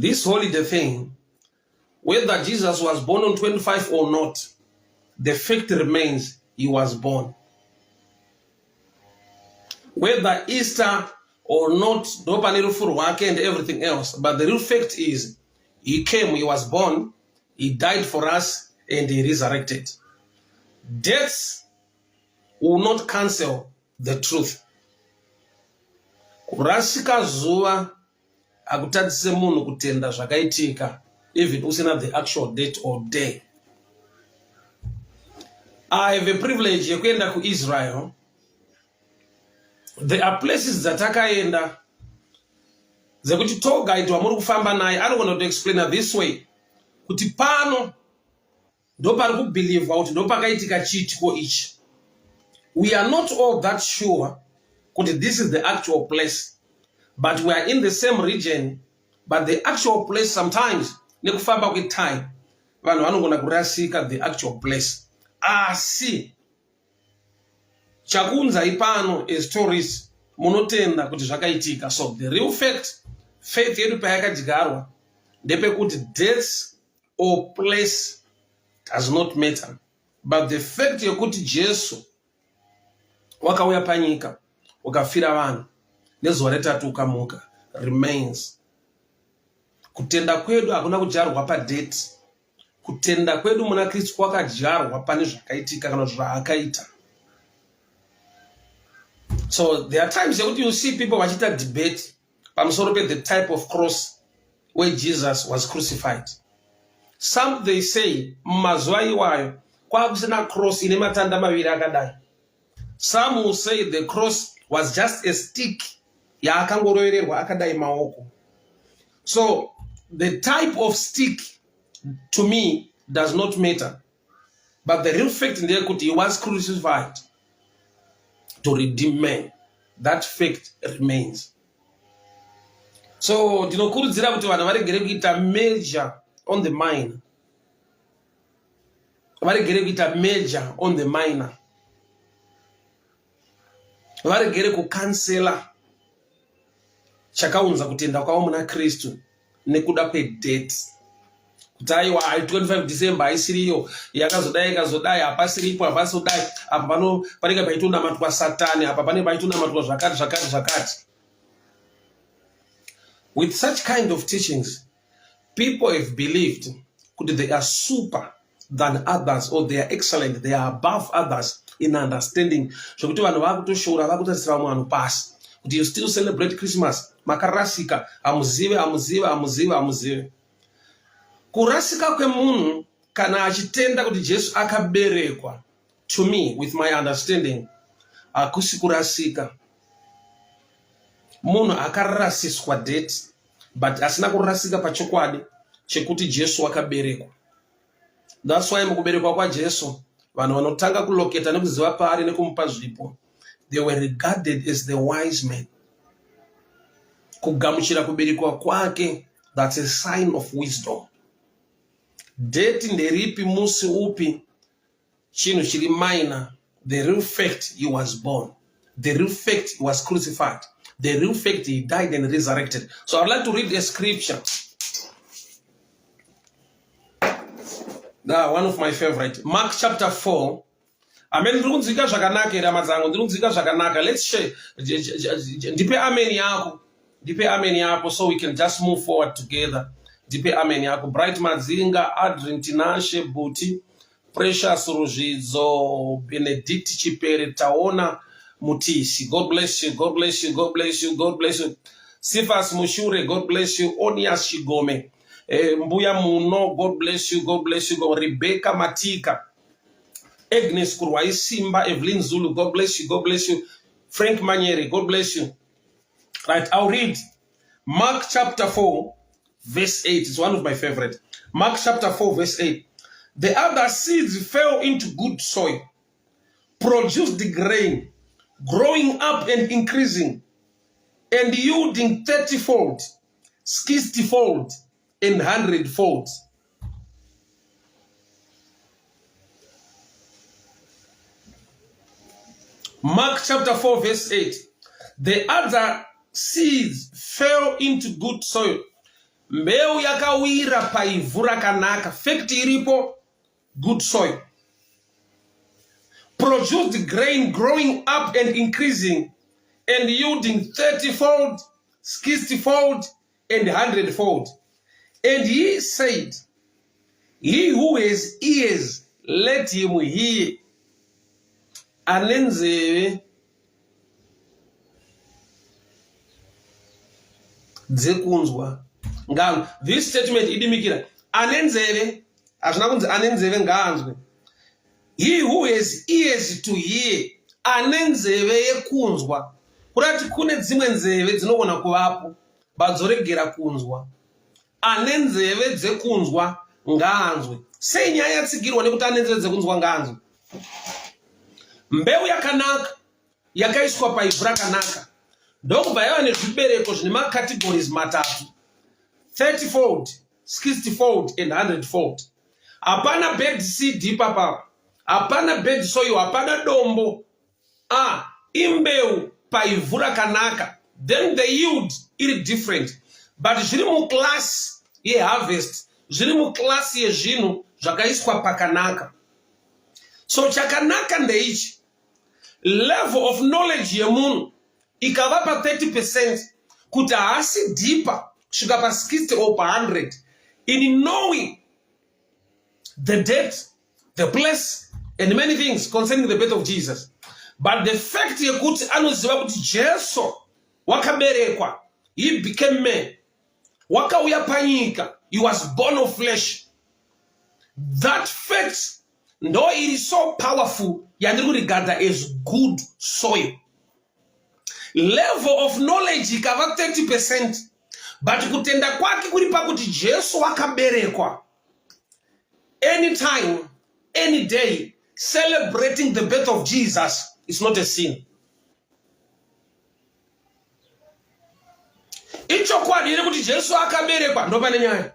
this holiday thing, whether Jesus was born on 25 or not, the fact remains he was born. Whether Easter or not, and everything else, but the real fact is he came, he was born, he died for us, and he resurrected. Death will not cancel the truth. Kurasika zuva akutadzise munhu kutenda zvakaitika, even usina the actual date or day. I have a privilege yekuenda ku Israel. There are places dzatakaenda dzekuti tour guide wamuri kufamba naye anogona to explain this way kuti pano ndo pari kubhilievwa kuti ndo pakaitika chiitiko ichi. We are not all that sure kuti this is the actual place, but we are in the same region, but the actual place sometimes nekufamba kwetime vanhu vanogona kurasika the actual place. Asi chakunza ipano as tourists munotenda kuti zvakaitika. So the real fact, faith yedu payakadyarwa ndepekuti death or place does not matter, but the fact yekuti Jesu wakauya panyika ukafira vanhu nezuva retatu ukamuka remains. Kutenda kwedu hakuna kudyarwa padate. Kutenda kwedu muna Kristu kwakadyarwa pane zvakaitika kana zvaakaita. So there are times that you see people vachita debate pamusoro pe the type of cross where Jesus was crucified. Some they say mazuva iwayo kwakusina cross ine matanda maviri akadai. Some will say the cross was just a stick yaakangorovererwa akadai maoko. So the type of stick to me does not matter, but the real fact ndeyekuti he was crucified to redeem men. That fact remains. So ndinokurudzira kuti vanhu varegere kuita major on the minor. Varegere kuita major on the minor. Varegere kukansela chakaunza kutenda kwavo muna Kristu nekuda pedate. Kuti aiwa 25 December aisiriyo yakazodai ikazodai hapasiripo hapasodai apa panenge paitonamatwa Satani apa panenge paitonamatwa zvakati. With such kind of teachings, people have believed that they are super than others, or they are excellent, they are above others in understanding. So kuti vanhu vakutoshora vakutarisira vanhu pasi kuti you still celebrate Christmas makarasika amuzive. Kurasika kwemunhu kana achitenda kuti Jesu akaberekwa, to me with my understanding akusi kurasika. Munhu akarasiswa date but asina kurasika pachokwadi chekuti Jesu akaberekwa. That's why mukuberekwa kwa Jesu vanhu vanotanga kuloketa nekuziva paari nekumupa zvipo, they were regarded as the wise men. Kugamuchira kuberekwa kwake, that's a sign of wisdom. Date nderipi musi upi chinhu chiri minor. The real fact he was born, the real fact he was crucified, the real fact he died and resurrected. So I'd like to read a scripture. One of my favorite, Mark chapter 4. Amen. Ndirikunzwika zvakanaka here madzangu, ndirikunzwika zvakanaka. Let's share. Ndipe amen yako so we can just move forward together. Ndipe amen yako. Bright Madzinga, Adrian Tinashe, Buti, Precious Rujidzo, Benedict Chipere, Taona Mutisi. God bless you, God bless you, God bless you, God bless you. Sifas Mushure, God bless you. Onias Shigome, Mbuya Muno, God bless you, God bless you. Rebecca Matika, Agnes Kurwai Simba, Evelyn Zulu, God bless you, God bless you. Frank Manieri, God bless you. Right, I'll read Mark chapter 4, verse 8. It's one of my favorite. Mark chapter 4, verse 8. The other seeds fell into good soil, produced the grain, growing up and increasing, and yielding 30-fold, 60-fold, and 100-fold. Mark chapter 4, verse 8. The other seeds fell into good soil, mbeu yakawira paivhu rakanaka, fact iripo, good soil, produced grain growing up and increasing and yielding 30-fold, 60-fold, and 100-fold. And he said, he who has ears, let him hear. Anenzeve dzekunzwa. This statement idimikira. Anenzeve, azvina kunzi anenzeve ngaanzwe. He who has ears to hear, anenzeve yekunzwa. Kurati kune dzimwe nzeve dzinogona kuvapo, badzoregera kunzwa. Anenzeve dzekunzwa ngaanzwe. Sei nyaya yatsigirwa nekuti anenzeve dzekunzwa ngaanzwe? Mbeu yakanaka, yakaiswa paivhu rakanaka, ndokubva yava nezvibereko zvine makategories matatu: 30-fold, 60-fold, and 100-fold. Hapana bad seed ipapa, hapana bad soil, hapana dombo. Imbeu paivhu rakanaka, then the yield is different. But zviri muklasi yeharvest, zviri muklasi yezvinhu zvakaiswa pakanaka. So chakanaka ndeichi, level of knowledge yemunhu ikava pa 30% kuti haasi deeper kusvika pa 60 or pa 100 in knowing the depth, the place, and many things concerning the birth of Jesus. But the fact yekuti anoziva kuti Jesu wakaberekwa, he became man, wakauya panyika, he was born of flesh. That fact, though it is so powerful, yandiri kurigada as good soil. Level of knowledge ikava 30%, but kutenda kwake kuri pakuti Jesu wakaberekwa. Anytime, any day, celebrating the birth of Jesus is not a sin. Ichokwadi ine kuti Jesu akaberekwa ndopane nyaya.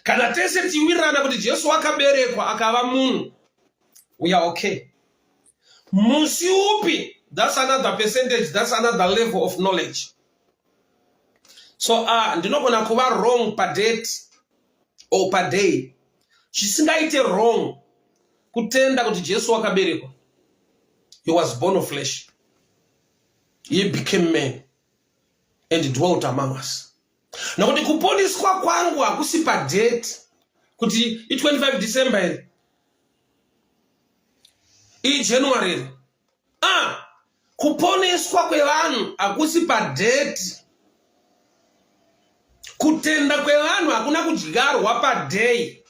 Kana tese tiwirirana kuti Jesu akaberekwa akava munhu, we are okay. Musi upi, that's another percentage, that's another level of knowledge. So ndinogona kuva wrong per date or per day. Chisingaite wrong kutenda kuti Jesu wakaberekwa. He was born of flesh. He became man and dwelt among us. Nakuti kuponiswa kwangu hakusi pa date kuti 25 December i January. Kuponiswa kwevanhu hakusi pa date. Kutenda kwevanhu hakuna kudyarwa pa day.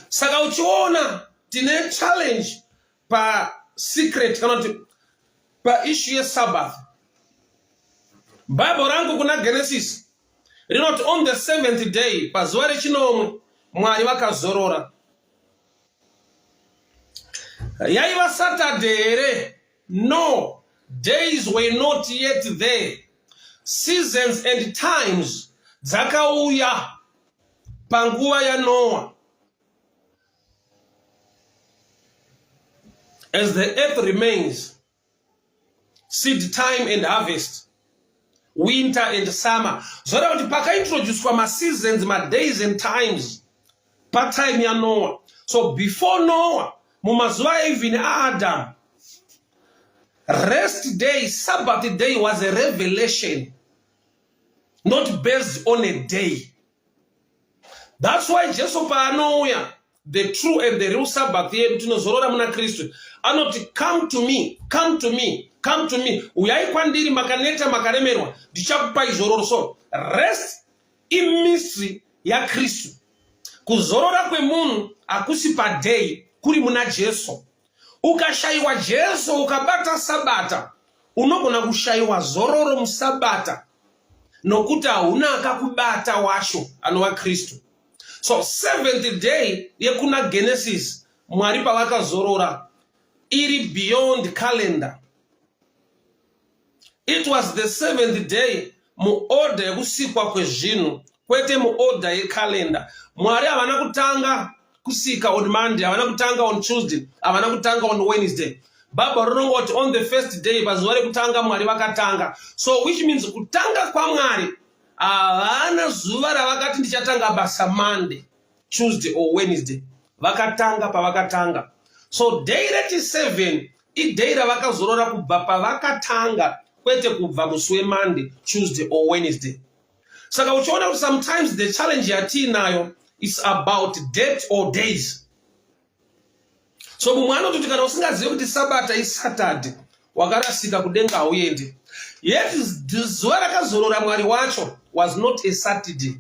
Saka uchiona tine challenge pa secret kana pa issue ya Sabbath. Bible rangu kuna Genesis rinoti on the 7th day pazuva rechinomwe Mwari vakazorora. Yaiva Saturday here? No, days were not yet there. Seasons and times dzakauya panguva ya Noah. As the earth remains, seed time and harvest, winter and summer. Zora kuti pakaintroduced ma seasons, ma days and times, pa time ya Noah. So before Noah, mumazuva even Adam, rest day, Sabbath day was a revelation, not based on a day. That's why Jesu paanouya, the true and the real Sabbath yedu tinozorora muna Kristu, anoti come to me, come to me, come to me. Uyai kwandiri makaneta makaremerwa, ndichakupa izororo. So rest in mystery ya Kristu. Kuzorora kwe munhu akusi pa day kuri muna Jesu. Ukashaiwa Jesu ukabata Sabata, unogona kushaiwa zororo musabata, nokuta hauna akakubata washo anova Kristu. So 7th day yekuna Genesis, Mwari pavakazorora, iri beyond calendar. It was the 7th day mu order yekusikwa kwezvinhu, kwete mu order yekalenda. Mwari havana kutanga kusika on Monday, havana kutanga on Tuesday, havana kutanga on Wednesday. Bible rinongoti on the first day pazuva rekutanga Mwari vakatanga. So which means kutanga kwa Mwari havana zuva ravakati ndichatanga basa Monday, Tuesday or Wednesday. Vakatanga pavakatanga. So day rechi7 idei ravakazorora kubva pavakatanga kwete kubva musi weMonday, Tuesday or Wednesday. Saka uchiona kuti sometimes the challenge yatinayo is about date or days. So mumwe anototi kana usingazivi kuti Sabata iSaturday wakarasika kudenga hauendi. Yet zuva rakazorora Mwari wacho was not a Saturday.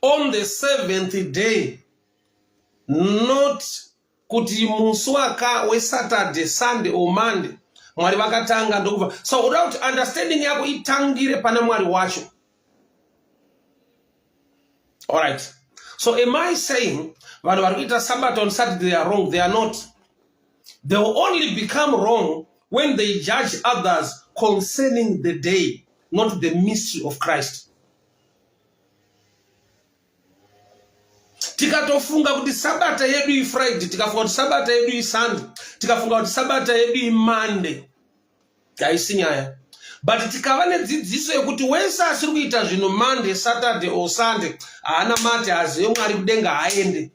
On the 7th day, not kuti musi weSaturday, Sunday or Monday, Mwari vakatanga ndokubva. So without understanding yako itangire pana Mwari wacho. All right. So am I saying vanhu vari kuita Sabbath on Saturday they are wrong? They are not. They will only become wrong when they judge others concerning the day, not the mystery of Christ. Tikatofunga kuti Sabata yedu iFriday, tikafunga kuti Sabata yedu iSunday, tikafunga kuti Sabata yedu iMonday. Haisi nyaya. But tikava nedzidziso yekuti wese asiri kuita zvinhu Monday, Saturday or Sunday, haana mate azive Mwari kudenga haende.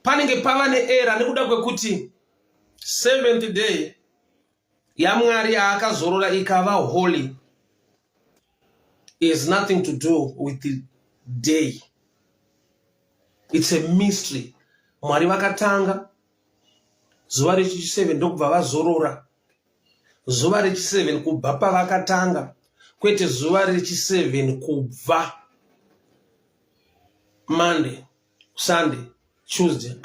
Panenge pava neera nekuda kwekuti 7th day yaMwari yaakazorora ikava holy is nothing to do with the day. It's a mystery. Mwari vakatanga zuva rechi7 ndokubva vazorora. Zuva rechi7 kubva pavakatanga kwete zuva rechi7 kubva Monday, Sunday, Tuesday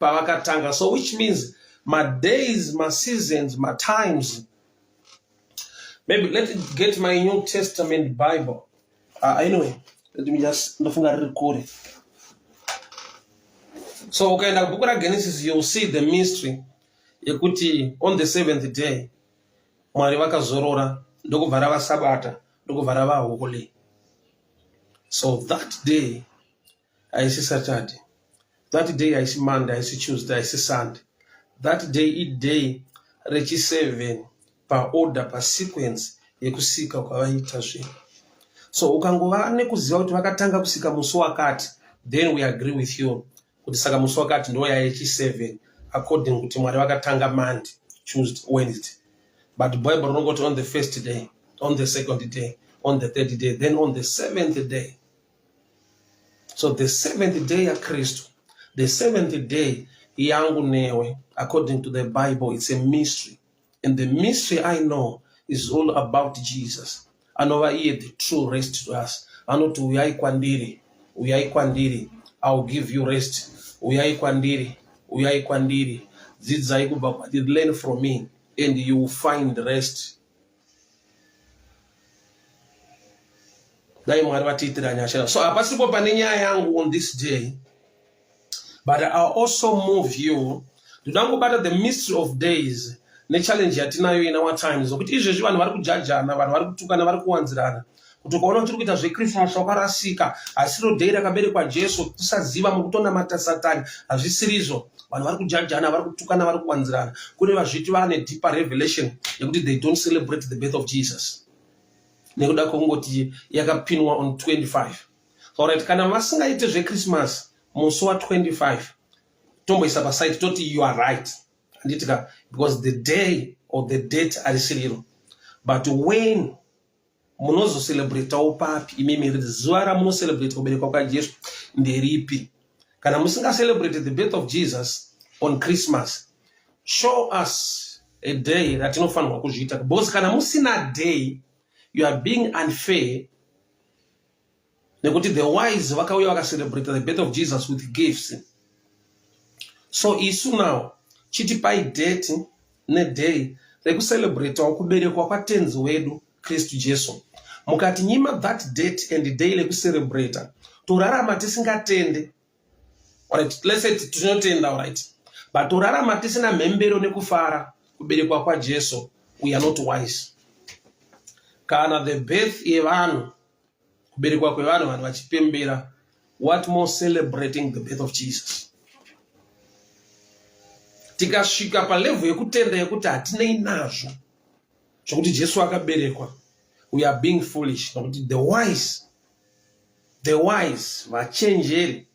pavakatanga. So which means my days, my seasons, my times. Maybe let me get my New Testament Bible. Anyway, let me just record it. So okay, in the book of Genesis you'll see the mystery yekuti on the 7th day Mwari vakazorora ndokubva rava Sabata ndokubva rava holy. So that day haisi Saturday, that day haisi Monday, haisi Tuesday, haisi Sunday. That day idei rechi7 pa order pa sequence yekusika kwavaita zvinhu. So ukangova nekuziva kuti vakatanga kusika musi wakati, then we agree with you kuti saka musi wakati ndo yayechi7 according kuti Mwari vakatanga Monday, Tuesday, Wednesday. But the Bible don't go on the first day, on the 2nd day, on the 3rd day, then on the 7th day. So the 7th day ya Kristu, the 7th day yangu newe, according to the Bible, it's a mystery. And the mystery I know is all about Jesus. And over here, the true rest to us. I know to uyai kwandiri, I'll give you rest. Uyai kwandiri, zidzai kubva, learn from me, and you will find rest. So apasipo panenya yangu on this day, but I'll also move you to go back to the mystery of days, the challenge yatinayo in our times. Kuti izvezvi vanhu vari kujajana, vanhu vari kutukana, vari kuwanzirana. Kuti ukaona kuti kuita zveChristmas zvakarasika, asiro day rakaberekwa Jesu, tisaziva mukutonamata Satani, hazvisirizvo. Vanhu vari kujajana, vari kutukana, vari kuwanzirana. Kune vazviti vane deeper revelation yekuti they don't celebrate the birth of Jesus. Nekuda kongoti yakapinwa on 25. Alright, kana masingaite zveChristmas musi wa25, tomboisa paside toti you are right. Anditika because the day or the date arisiriro. But when munozo celebrate papi imimi zuva ramuno celebrate kuberekwa kwaJesu nderipi. Kana musinga celebrate the birth of Jesus on Christmas, show us a day that inofanirwa kuzviita. Because kana musina day, you are being unfair. Nekuti the wise vakauya vakacelebrate the birth of Jesus with gifts. So isu now chitipai date ne day rekucelebrate kuberekwa kwatenzi wedu Kristu Jesu. Mukati nyima that date and day rekucelebrate torarama tisingatende. Alright, let's say tinotenda, alright. But torarama tisina mhembero nekufara kuberekwa kwaJesu, we are not wise. Kana the birth yevanhu kuberekwa kwevanhu vanhu vachipembera, what more celebrating the birth of Jesus. Tikasvika palevel yekutenda yekuti hatinei nazvo zvokuti Jesu akaberekwa, we are being foolish. The wise vachenjeri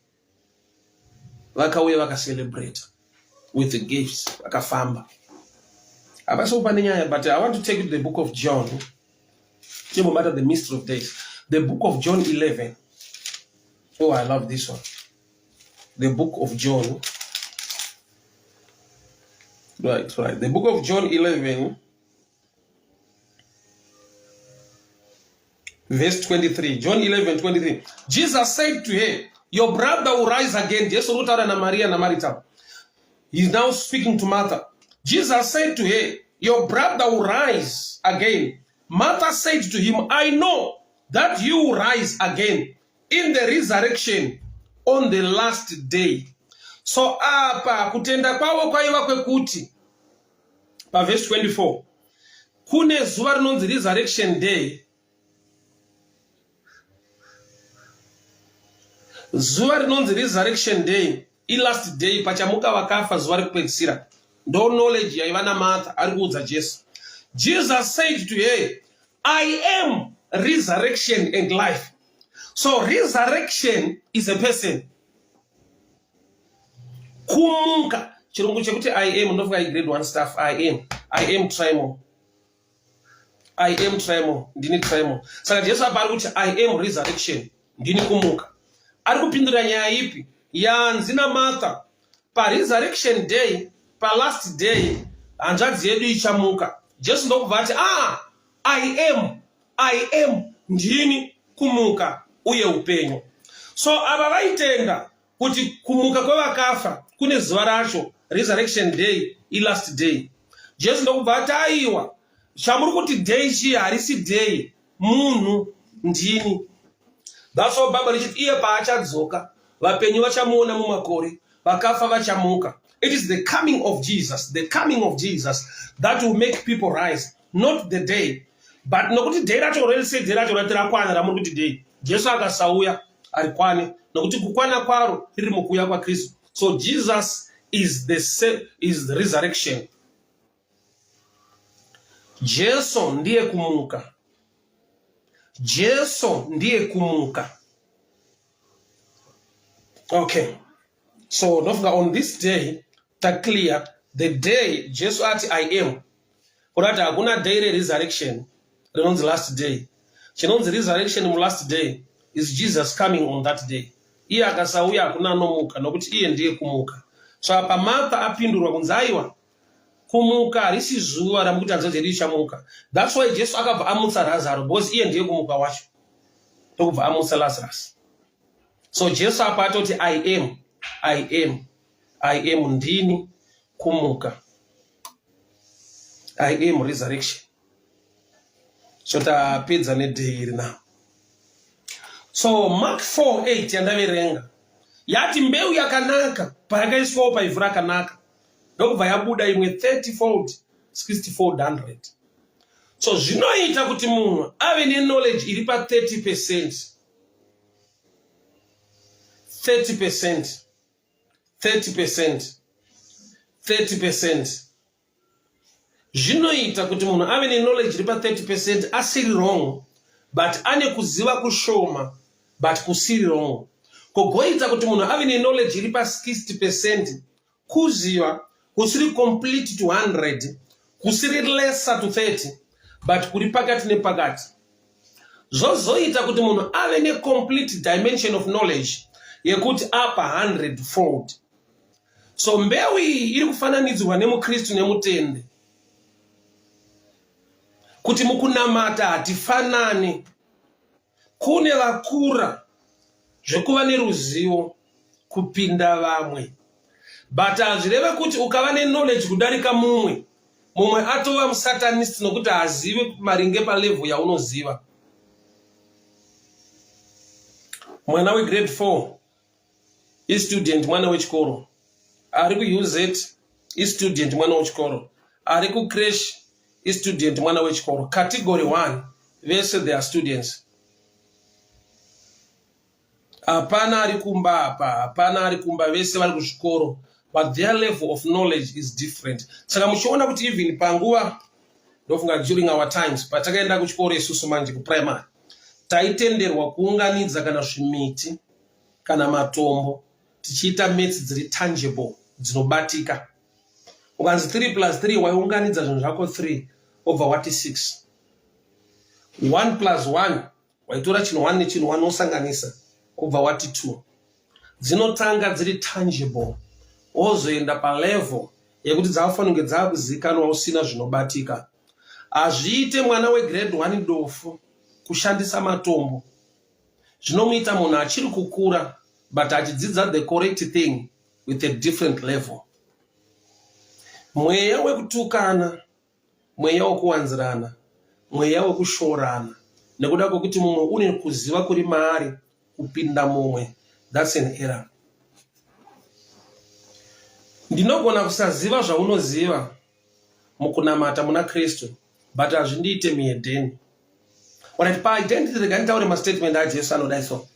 vakauya vakacelebrate with the gifts vakafamba. But I want to take you to the book of John. No matter the mystery of days. The book of John 11. Oh, I love this one. The book of John. Right. The book of John 11. Verse 23. John 11, 23. Jesus said to her, your brother will rise again. He's now speaking to Martha. Jesus said to her, your brother will rise again. Martha said to him, I know that you will rise again in the resurrection on the last day. So apa kutenda kwawo kwaiva kwekuti pa verse 24 kune zuva rinonzi resurrection day. Zuva rinonzi resurrection day last day pachamuka vakafa zuva rekupedzisira. Ndo knowledge yaiva naMartha ari kuudza Jesu. Jesus said to her, I am resurrection and life. So resurrection is a person. Kumuka. Chirungu chekuti I am. Don't forget grade 1 stuff. I am trimo. Ndini trimo. Saka Jesu apari kuti I am resurrection. Ndini kumuka. Ari kupindura nyaya ipi? Yanzi na Martha. Pa resurrection day, pa last day, hanzvadzi yedu ichamuka. Jesu ndokubva I am ndini kumuka uye upenyu. So ava vaitenda kuti kumuka kwevakafa kune zuva racho, resurrection day last day. Jesu ndokubva aiwa chamuri kuti day chi harisi day, munhu ndini. That's why Bible richiti iye paachadzoka vapenyu vachamuona mumakore, vakafa vachamuka. It is the coming of Jesus that will make people rise, not the day. But nokuti day racho already said day racho ratirakwana ramuri kuti day. Jesu akasauya arikwane nokuti kukwana kwaro riri mukuuya kwa Kristu. So Jesus is the resurrection. Jesu ndiye kumuka. Okay. So on this day, that clear the day Jesus ati I am. Kurati hakuna day resurrection. The last day. Chinonzi resurrection mu last day is Jesus coming on that day. Iye akasauya hakuna nomuka nokuti iye ndiye kumuka. So apa Martha apindurwa kunzi aiwa kumuka harisi zuva ramukuti hanzvadzi yedu ichamuka. That's why Jesu akabva amutsa Lazarus because iye ndiye kumuka wacho. Tokubva amutsa Lazarus. So Jesu apa atoti I am ndini kumuka. I am resurrection. So tapedza neday iri now. So Mark 4:8 yandaverenga yati mbeu yakanaka parakaiswawo paivhu rakanaka ndokubva yabuda imwe 30-fold 60-fold 100. So zvinoita kuti munhu ave neknowledge iri pa 30%. 30%. Zvinoita kuti munhu ave neknowledge iri pa 30% asiri wrong, but ane kuziva kushoma, but kusiri wrong. Kogoita kuti munhu ave neknowledge iri pa 60%, kuziva kusiri complete to 100, kusiri lesser to 30, but kuri pakati nepakati. Zvozoita kuti munhu ave ne complete dimension of knowledge yekuti apa 100-fold. So mbeu iyi iri kufananidzwa nemukristu nemutende. Kuti mukunamata hatifanani. Kune vakura zvekuva neruzivo kupinda vamwe. But hazvireve kuti ukava neknowledge kudarika mumwe atova musatanist nokuti hazive maringe palevel yaunoziva. Mwana wegrade 4 istudent mwana wechikoro ari kuUZ istudent mwana wechikoro ari kucreche istudent mwana wechikoro. Category 1 vese they are students. Hapana ari kumba vese vari kuzvikoro, but their level of knowledge is different. Saka muchiona kuti even panguva ndofunga during our times patakaenda kuchikoro isusu manje kuprimary taitenderwa kuunganidza kana zvimiti kana matombo tichiita maths dziri tangible dzinobatika. Ukanzi 3 plus 3 waiunganidza zvinhu zvako 3 obva wati 6. 1 plus 1 waitora chinhu 1 nechinhu 1 osanganisa obva wati 2. Dzinotanga dziri tangible ozoenda palevel yekuti dzafanira kunge dzakuzikanwa usina zvinobatika. Azviite mwana wegrade 1 dofu kushandisa matombo zvinomuita munhu achiri kukura but achidzidza the correct thing with a different level. Mweya wekutukana, mweya wekuwanzirana, mweya wekushorana nekuda kwekuti mumwe une kuziva kuri maari kupinda mumwe, that's an error. Ndinogona kusaziva zvaunoziva mukunamata muna Kristu but hazvindiite muedheni. Alright, pa-identity reganitaure mastatement aJesu anodai so.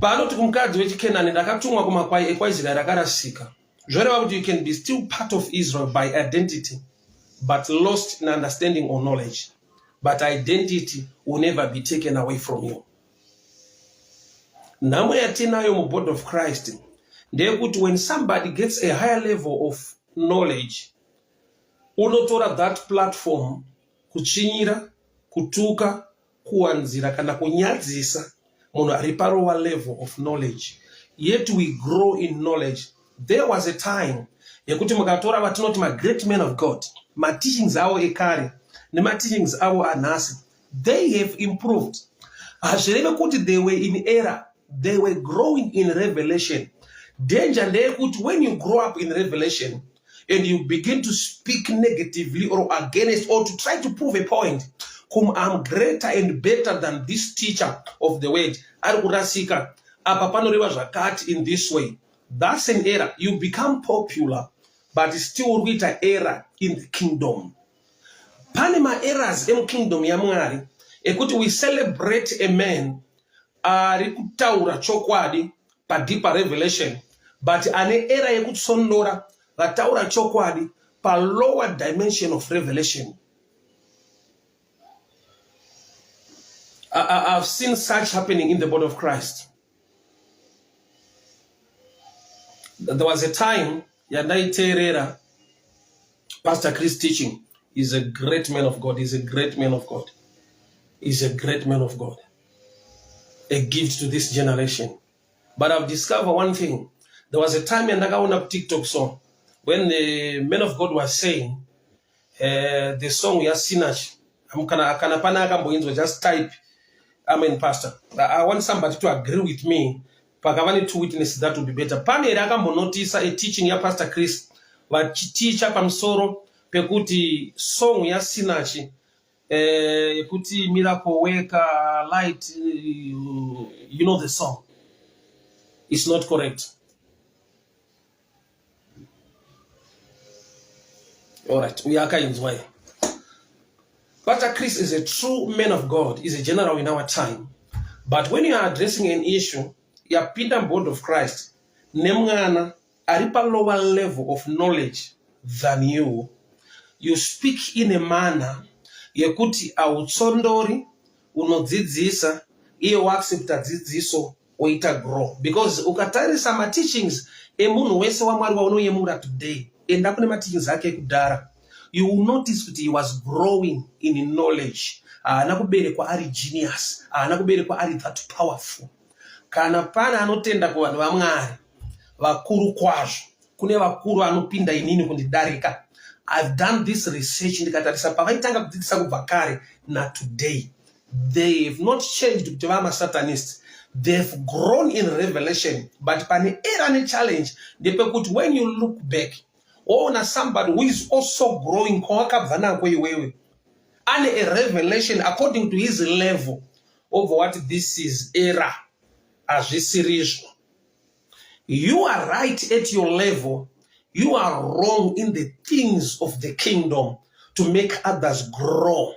Paanoti kumukadzi wechiKenani ndakatumwa kumakwai ekwaIsraeri akarasika. Zvoreva kuti you can be still part of Israel by identity but lost in understanding or knowledge. But identity will never be taken away from you. Nhamo yatinayo mu body of Christ ndeyekuti when somebody gets a higher level of knowledge unotora that platform kuchinyira, kutuka, kuwanzira kana kunyadzisa munhu ari parowa level of knowledge. Yet we grow in knowledge. There was a time yekuti mukatora vatinoti great men of God, teachings avo ekare teachings avo anhasi, they have improved. Hazvireve kuti they were in error, they were growing in revelation. Danger ndeyekuti when you grow up in revelation and you begin to speak negatively or against or to try to prove a point, I'm greater and better than this teacher of the word, ari kurasika apa panoreva zvakati in this way, that's an error. You become popular but still with an error in the kingdom. Pane ma-errors emukingdom yaMwari ekuti we celebrate a man ari kutaura chokwadi pa deeper revelation but ane error yekutsondora vataura chokwadi pa lower dimension of revelation. I've seen such happening in the body of Christ. There was a time yandaiteerera Pastor Chris teaching. He's a great man of God. He's a great man of God. He's a great man of God. A gift to this generation. But I've discovered one thing. There was a time yandakaona TikTok song when the man of God was saying the song ya Sinach. Kana pana akamboinzwa, just type Amen, Pastor. I want somebody to agree with me. Pakavani two witnesses, that would be better. Pane akambonotice a teaching ya Pastor Chris vachiticha pamsoro pekuti song ya Sinach yekuti miracle worker light, you know the song. It's not correct. All right, we are kind way. Pastor Chris is a true man of God. He's a general in our time. But when you are addressing an issue, you are Peter board of Christ. Nemngana aripa lower level of knowledge than you. You speak in a manner yekuti autsondori unodzidzisa iye accepta dzidziso oita grow. Because ukatarisa ma teachings emunhu wese waMwari waunoyemura today enda kune ma teachings ake kudhara, you will notice that he was growing in knowledge. Haana kuberekwa ari genius, haana kuberekwa ari that powerful. Kana pana anotenda kuvanhu vaMwari vakuru kwazvo, kune vakuru anopinda inini kundidarika. I've done this research ndikatarisa pavaitanga kudzidzisa kubva kare na today. They have not changed kuti vama Satanists. They've grown in revelation. But pane era ne challenge ndepekuti when you look back, ona somebody who is also growing kwakabva nako iwewe ane a revelation according to his level of what this is error azvisirizvo. You are right at your level, you are wrong in the things of the kingdom to make others grow.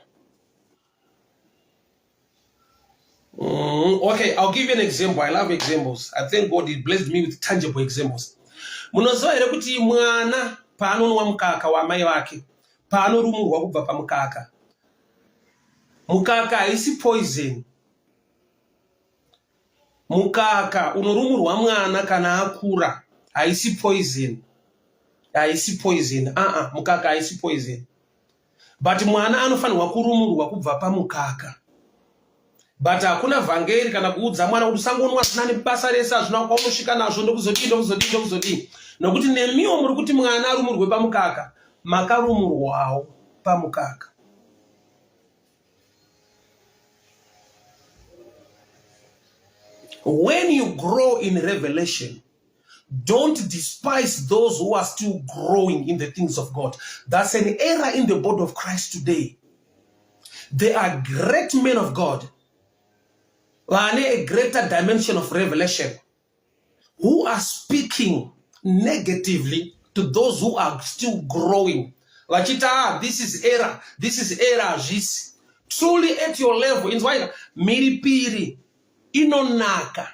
Okay, I'll give you an example. I love examples. I thank God he blessed me with tangible examples. Munoziva here kuti mwana paanonwa mukaka wamai vake paanorumurwa kubva pamukaka. Mukaka haisi poison. Mukaka unorumurwa mwana kana akura haisi poison. Haisi poison. Mukaka haisi poison. But mwana anofanirwa kurumurwa kubva pamukaka. But hakuna vhangeri kana kuudza mwana kuti usangonwa zina nebasa rese hazvina kwaunosvika nazvo ndokuzodii. Nokuti nemiwo muri kuti mwana arumurwe pamukaka, makarumurwawo pamukaka. When you grow in revelation, don't despise those who are still growing in the things of God. That's an error in the body of Christ today. There are great men of God who are in a greater dimension of revelation, who are speaking negatively to those who are still growing. Vachita, this is error, this. Truly at your level, in why miripiri inonaka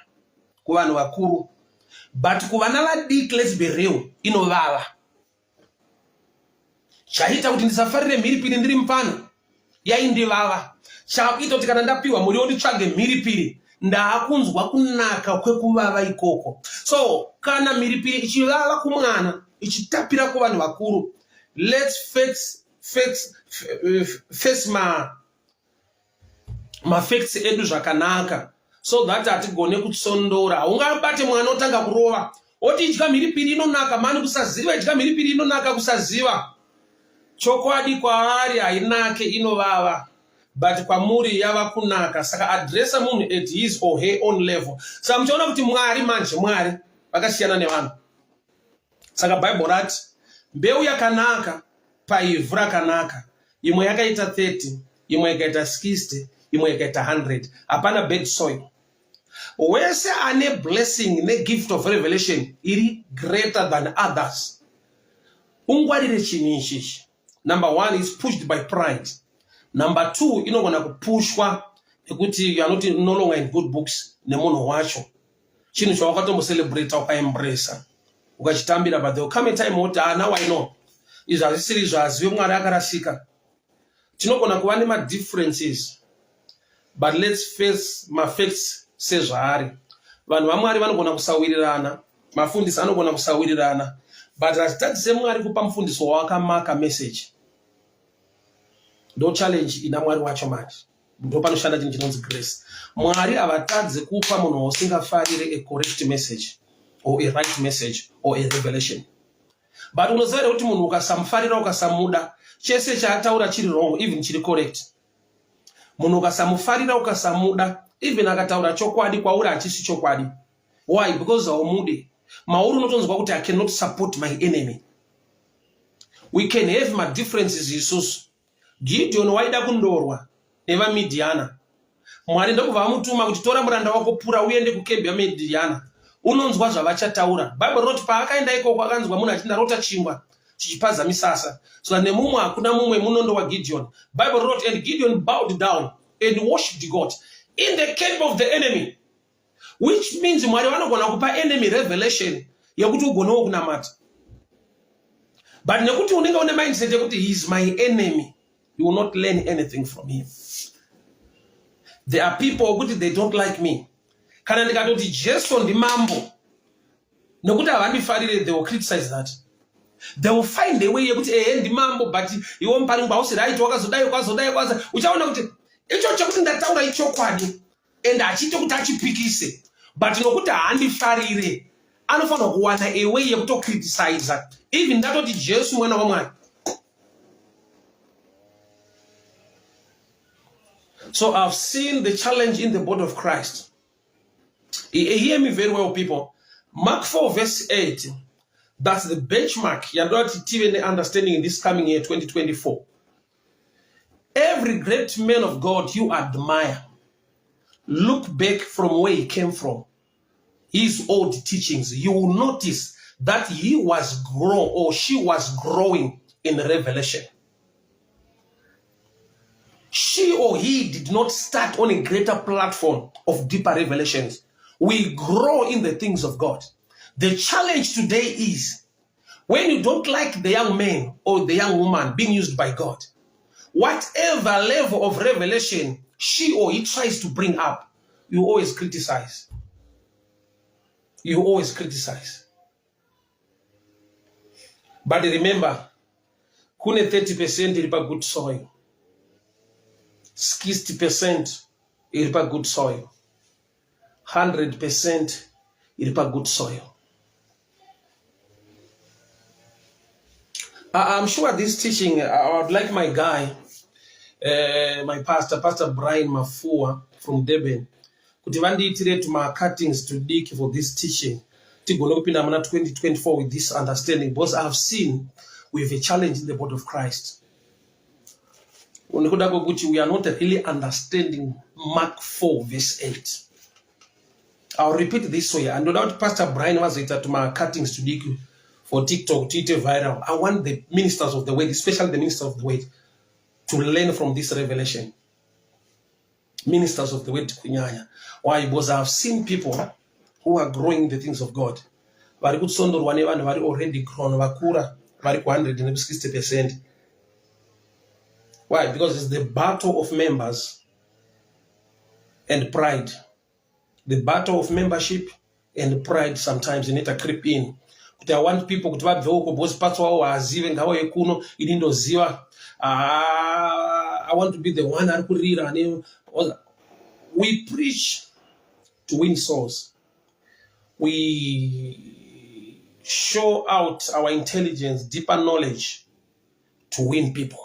kuvanhu vakuru, but kuvana vadiki, let's be real, inovava. Chaita kuti ndisafarire mhiripiri ndiri mupano yaindivava. Chakuita kuti kana ndapiwa muriwo nditsvage mhiripiri, ndaakunzwa kunaka kwekuvava ikoko. So kana mhiripiri ichivava kumwana ichitapira kuvanhu vakuru, let's face mafacts edu zvakanaka, so that hatigone kutsondora. Ungabate mwana otanga kurova oti idya mhiripiri inonaka, mani kusaziva idya mhiripiri inonaka kusaziva. Chokwadi kwaari hainake, inovava, but kwamuri yava kunaka. Saka adresa munhu at his or her own level. Saka muchaona kuti Mwari manje, Mwari vakasiyana nevanhu. Saka Bible rati mbeu yakanaka paivhu rakanaka, imwe yakaita 30, imwe yakaita 60, imwe yakaita 100. Hapana bad soil. Wese ane blessing ne gift of revelation iri greater than others, ungwarire chinhu ichichi. Number 1 is pushed by pride. Number 2, inogona kupushwa nekuti you are not no longer in good books nemunhu wacho. Chinhu chawakatombo-celebrate ukaembracea ukachitambira, but there will come a time woti now I know izvi hazvisiri zvazive Mwari akarasika. Tinogona kuva nema-differences, but let's face mafacts sezvaari. Vanhu vaMwari vanogona kusawirirana, mafundisi anogona kusawirirana, but hazvitadzise Mwari kupa mufundisi wawakamaka message. Ndo challenge ina Mwari wacho manje. Ndo panoshanda chinhu chinonzi grace. Mwari havatadze kupa munhu usingafarire a correct message or a right message or a revelation. But unoziva here kuti munhu ukasamufarira ukasamuda, chese chaataura chiri wrong even chiri correct. Munhu ukasamufarira ukasamuda, even akataura chokwadi kwauri hachisi chokwadi. Why? Because haumude. Mauri unotonzwa kuti I cannot support my enemy. We can have my differences isusu. Gideon waida kundorwa nevaMidhiana. Mwari ndokubva amutuma kuti tora muranda wako pura uende kukembi yaMidhiana. Unonzwa zvavachataura. Bible roti paakaenda ikoko akanzwa munhu achinda rota chingwa chichipaza misasa. So nemumwe hakuna mumwe munondo wa Gideon. Bible wrote, and Gideon bowed down and worshipped God in the camp of the enemy. Which means Mwari vanogona kupa enemy revelation yekuti ugonewo kunamata. But nekuti unenge une mindset yekuti he is my enemy, you will not learn anything from him. There are people who they don't like me. Kana ndikatoti Jesu ndimambo, nekuti havandifarire, they will criticize that. They will find a way yekuti ndimambo, but iwo muparingwa usi right wakazodai kwaza. Uchaona kuti icho chekuti ndataura ichokwadi and achite kuti achipikise, but nokuti haandifarire, anofanira kuwana a way yekuto criticize. Even ndatoti Jesu mwana waMwari. So I've seen the challenge in the body of Christ. Hear me very well, people. Mark 4 verse 8. That's the benchmark. You're not even understanding in this coming year, 2024. Every great man of God you admire, look back from where he came from. His old teachings. You will notice that he was grown or she was growing in revelation. She or he did not start on a greater platform of deeper revelations. We grow in the things of God. The challenge today is When you don't like the young man or the young woman being used by God, whatever level of revelation she or he tries to bring up, you always criticize. You always criticize. But remember, kune 30% ilipa good soil. 60% ilipa good soil. 100% ilipa good soil. I'm sure this teaching, I would like my guy, my Pastor Brian Mafua from Durban, kuti vandiitire my cuttings to dig for this teaching. Tigona kupinda muna 2024 with this understanding, because I have seen we have a challenge in the body of Christ. We are not really understanding Mark 4 verse 8. I'll repeat this way. And no doubt Pastor Brian was it to my cuttings to dig for TikTok, Twitter viral. I want the ministers of the word, especially the ministers of the word, to learn from this revelation. Ministers of the word. Why? Because I have seen people who are growing the things of God. Very good son or one already grown, Vakura, very 160%. Why? Because it's the battle of members and pride. The battle of membership and pride sometimes you need to creep in. I want people to have the I want to be the one that could read. We preach to win souls. We show out our intelligence, deeper knowledge to win people.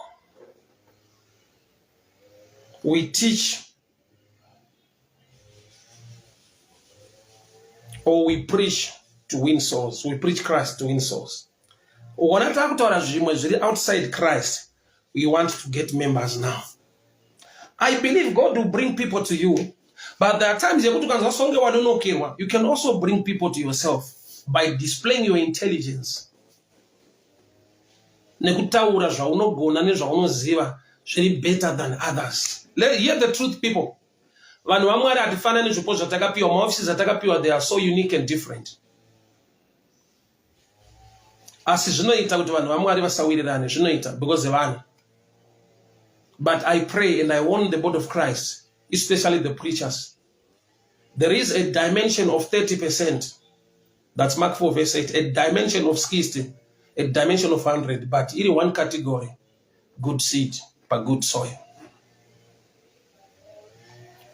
We teach or we preach to win souls. We preach Christ to win souls. When I talk to outside Christ, we want to get members now. I believe God will bring people to you, but there are times you can also bring people to yourself by displaying your intelligence. Better than others. Hear the truth, people. They are so unique and different. Because but I pray and I want the body of Christ, especially the preachers. There is a dimension of 30%. That's Mark 4 verse 8. A dimension of 60. A dimension of 100. But in one category, good seed, but good soil.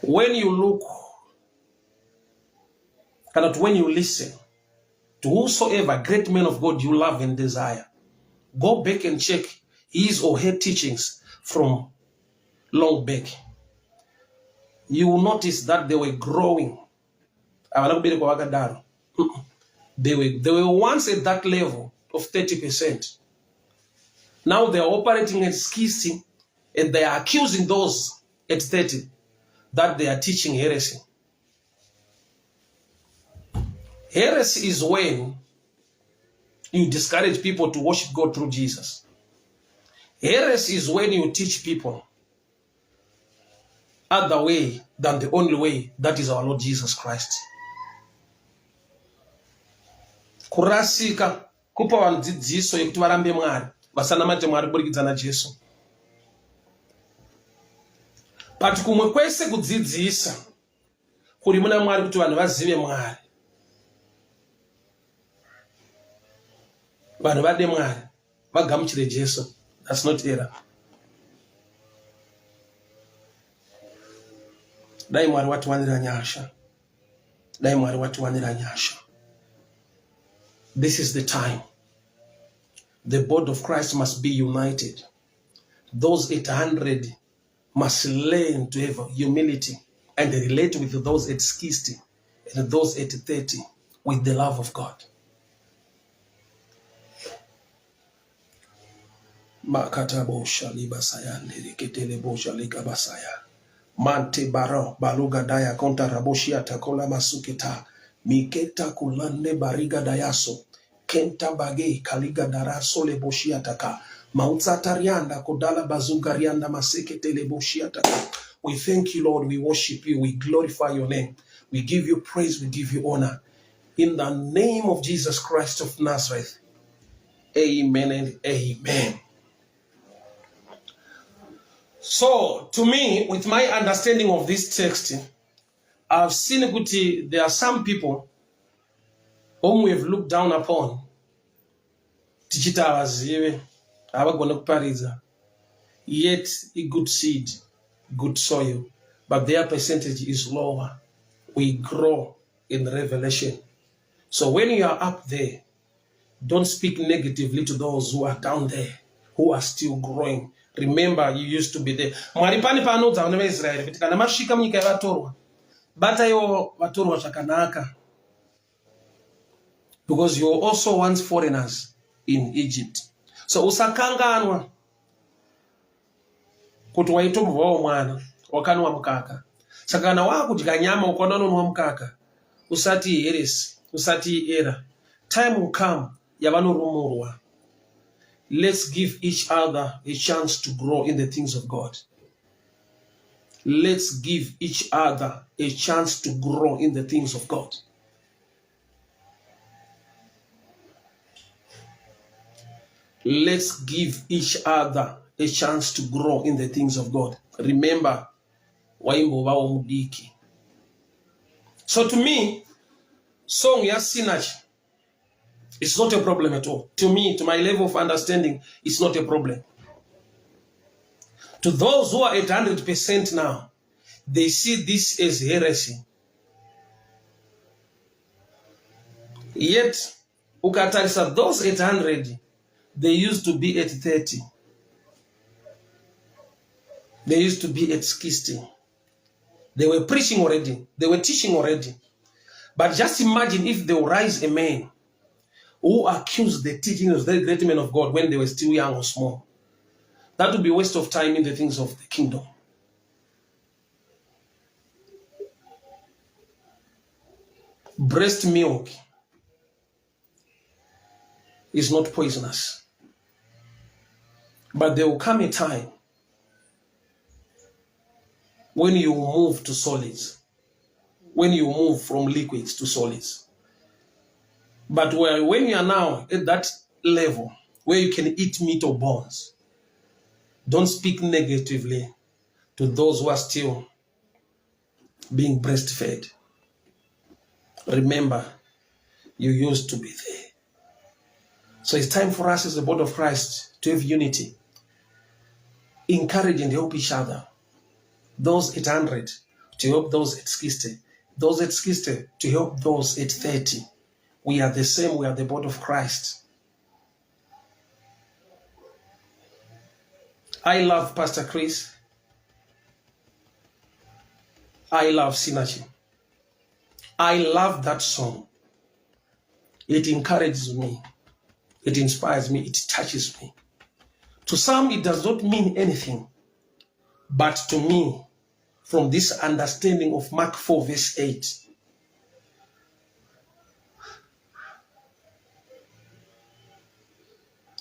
When you look, and when you listen to whosoever great men of God you love and desire, go back and check his or her teachings from long back. You will notice that they were growing. They were once at that level of 30%. Now they are operating at 60, and they are accusing those at 30 that they are teaching heresy. Heresy is when you discourage people to worship God through Jesus. Heresy is when you teach people other way than the only way, that is our Lord Jesus Christ. Kurasika kupa wandzidziso yekuti varambe Mwari vasanamate Mwari kuburikidza naJesu. But kumwe kwese kudzidzisa kuri muna Mwari kuti vanhu vazive Mwari. Vanhu vade Mwari vagamuchire Jesu. That's not error. Dai Mwari watiwanira nyasha. Dai Mwari watiwanira nyasha. This is the time. The body of Christ must be united. Those 800 must learn to have humility and relate with those at 60 and those at 30 with the love of God. Makata bosha libasaya ndiriketele bosha likabasaya. Mante baro baluga daya konta raboshia takola masuketa. Miketa kulande bariga dayaso. Kenta bage kaliga daraso le boshia taka. Mautsa tarianda kodala bazugarianda masekete le boshia taka. We thank you, Lord. We worship you. We glorify your name. We give you praise. We give you honor. In the name of Jesus Christ of Nazareth. Amen and amen. So, to me, with my understanding of this text, I've seen that there are some people whom we have looked down upon. Tichita avazive, avagona kuparidza. Yet a good seed, good soil, but their percentage is lower. We grow in revelation. So when you are up there, don't speak negatively to those who are down there, who are still growing. Remember, you used to be there. Mwaripani panoudza vana veIsraeri kuti kana masvika munyika yavatorwa, bataiwo vatorwa zvakanaka, because you were also once foreigners in Egypt. So usakanganwa kuti waitombvawo mwana wakanwa mukaka. Saka kana wakudya nyama ukaona unonwa mukaka, usati heresi, usati era. Time will come yavanorumurwa. Let's give each other a chance to grow in the things of God. Let's give each other a chance to grow in the things of God. Let's give each other a chance to grow in the things of God. Remember, so to me, song ya Sinach, it's not a problem at all. To me, to my level of understanding, it's not a problem. To those who are at 100% now, they see this as heresy. Yet, ukatarisa, those at 100, they used to be at 30. They used to be at 60. They were preaching already. They were teaching already. But just imagine if they will rise a man who accused the teaching of the great men of God when they were still young or small. That would be a waste of time in the things of the kingdom. Breast milk is not poisonous. But there will come a time when you move to solids, when you move from liquids to solids. But when you are now at that level where you can eat meat or bones, don't speak negatively to those who are still being breastfed. Remember, you used to be there. So it's time for us as the body of Christ to have unity. Encourage and help each other. Those at 100 to help those at 60. Those at 60 to help those at 30. We are the same. We are the body of Christ. I love Pastor Chris. I love Synergy. I love that song. It encourages me. It inspires me. It touches me. To some, it does not mean anything. But to me, from this understanding of Mark 4 verse 8,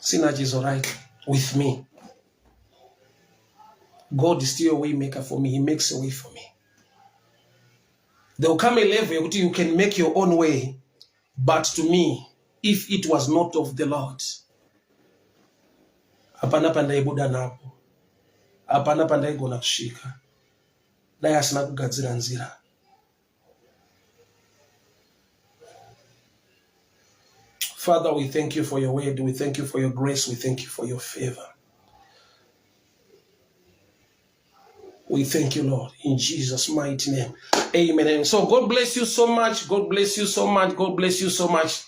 Synergy is all right with me. God is still a way maker for me. He makes a way for me. There will come a level where you can make your own way. But to me, if it was not of the Lord, hapana pandaibuda napo, hapana pandaigona kushika, naye asina kugadzira nzira. Father, we thank you for your word. We thank you for your grace. We thank you for your favor. We thank you, Lord, in Jesus' mighty name. Amen. And so God bless you so much. God bless you so much. God bless you so much.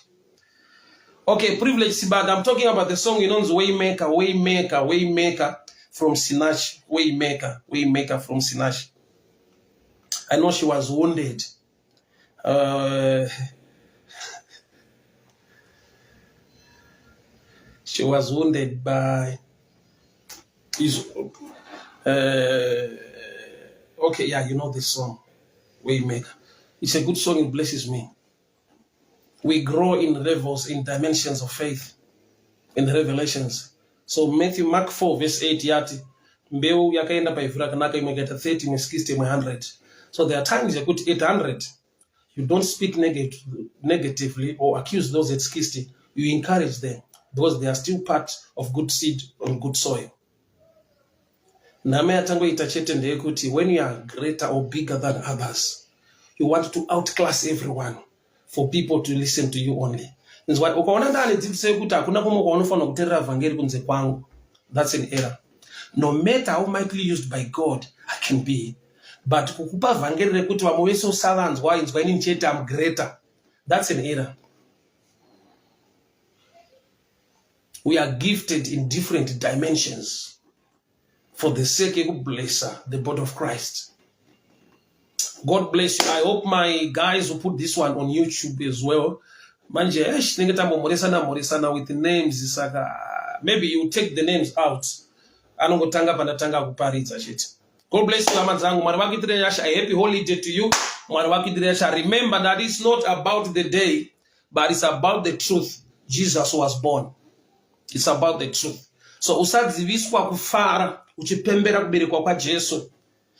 Okay, privilege Sibad. I'm talking about the song, you know, Waymaker, Waymaker, Waymaker from Sinach. Waymaker, Waymaker from Sinach. I know she was wounded. She was wounded by his... okay, yeah, you know this song, Waymaker. It's a good song, it blesses me. We grow in levels, in dimensions of faith, in revelations. So Mark 4 verse 8, yati, mbeu yakaenda paivura kanaka imegeta 30, 60, 100. So there are times you put 800. You don't speak negatively or accuse those at 60. You encourage them. because they are still part of good seed on good soil. Name yatangoita chete ndeyekuti when you are greater or bigger than others, you want to outclass everyone for people to listen to you only. That's why ukaona ndani dzidziso yekuti hakuna kumwe kwaunofanira kuteerera vhangeri kunze kwangu, that's an error. No matter how mightily used by God I can be, but kukupa vhangeri rekuti vamwe vese usavanzwa inzwa ini chete I'm greater, that's an error. We are gifted in different dimensions for the sake of bless the body of Christ. God bless you. I hope my guys will put this one on YouTube as well. Manje, moresana with the names. Maybe you take the names out. Anongotanga panatanga kuparidza shit. God bless you, amadzangu. Mwari wakitire yasha. A happy holiday to you. Mwari wakitire yasha. Remember that it's not about the day, but it's about the truth. Jesus was born. It's about the truth. So usadziviswa kufara uchipembera kuberekwa kwa Jesu.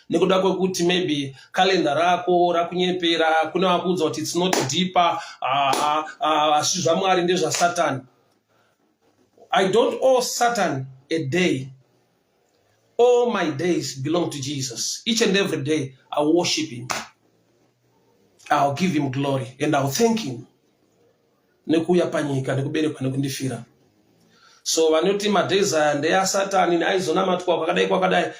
Nekuda kwekuti maybe kalenda rako rakunyepera, kuna wakuudza kuti it's not deeper, zvamwari ndezva Satan. I don't owe Satan a day. All my days belong to Jesus. Each and every day I worship him. I'll give him glory and I'll thank him. Nekuya panyika nekuberekwa nekundifira. So vanoti madays ndeya Satan aizona matwa kwakadai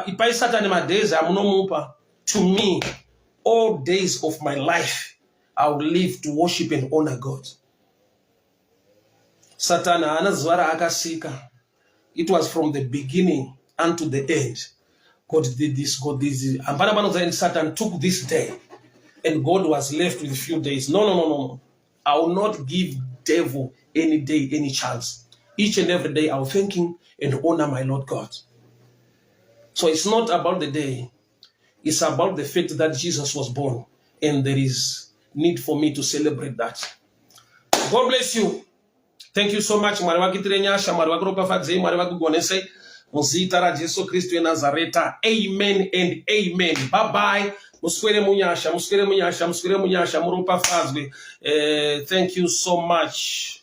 ipai Satan madays amunomupa. To me, all days of my life I will live to worship and honor God. Satan anazwara akasika. It was from the beginning unto the end. God did this, God did this. And Satan took this day and God was left with a few days. No. I will not give devil any day, any chance. Each and every day I will thank him and honor my Lord God. So it's not about the day. It's about the fact that Jesus was born. And there is need for me to celebrate that. God bless you. Thank you so much. Mwari wakitire nyasha, mwari wakuropafadzei, mwari wakugonese. Muzita ra Jesu Kristu eNazareta. Amen and amen. Bye bye. Muswere munyasha, muropafadzwe. Thank you so much.